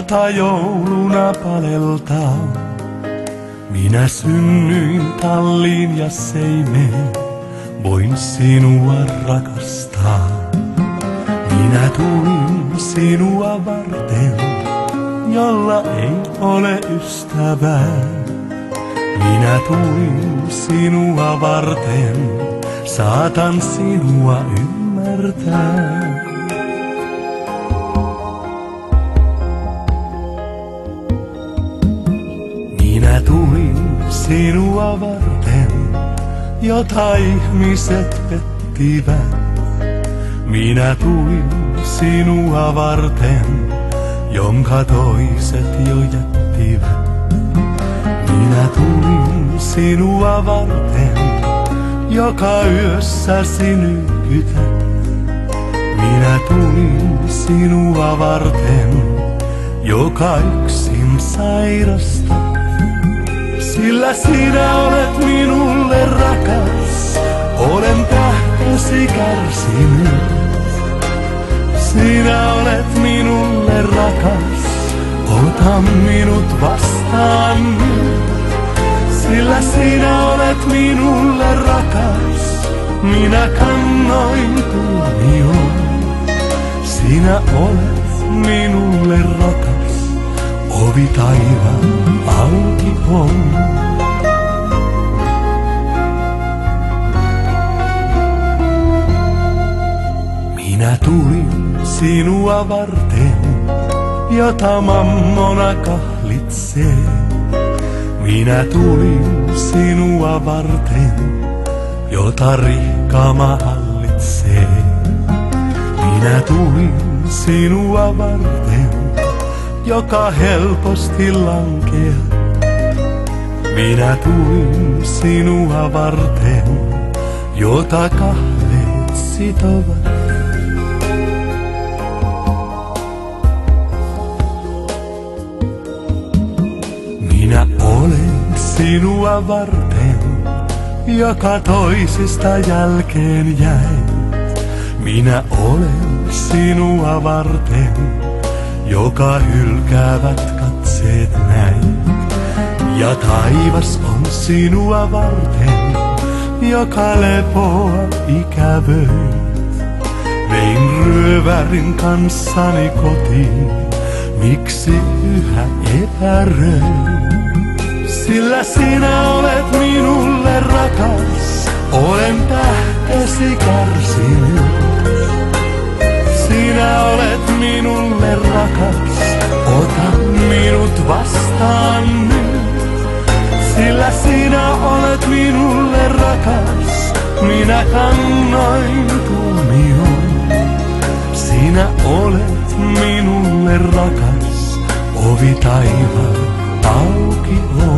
jota jouluna paleltaa. Minä synnyin talliin ja seimeen, voin sinua rakastaa. Minä tulin sinua varten, jolla ei ole ystävää. Minä tulin sinua varten, saatan sinua ymmärtää. Minä tulin sinua varten, jota ihmiset pettivät. Minä tulin sinua varten, jonka toiset jo jättivät. Minä tulin sinua varten, joka yössäsi nykytät. Minä tulin sinua varten, joka yksin sairasta. Sillä sinä olet minulle rakas, olen tähtesi kärsinyt. Sinä olet minulle rakas, ota minut vastaan nyt. Sillä sinä olet minulle rakas, minä kannoin tuomion. Sinä olet minulle rakas, ovi taivaan auki on. Minä tulin sinua varten, jota mammona kahlitsee. Minä tulin sinua varten, jota rikkaama hallitsee. Minä tulin sinua varten, joka helposti lankeaa. Minä tulin sinua varten, jota kahleet sitovat. Minä olen sinua varten, joka toisista jälkeen jäi. Minä olen sinua varten, joka hylkäävät katseet näin. Ja taivas on sinua varten, joka lepoa ikävöit. Vein ryövärin kanssani kotiin, miksi yhä epäröin? Sillä sinä olet minulle rakas, olen tähtesi kärsinyt. Sinä olet minulle rakas, ota minut vastaan nyt. Sillä sinä olet minulle rakas, minä kannoin tuomion. Sinä olet minulle rakas, ovi taivaan auki on.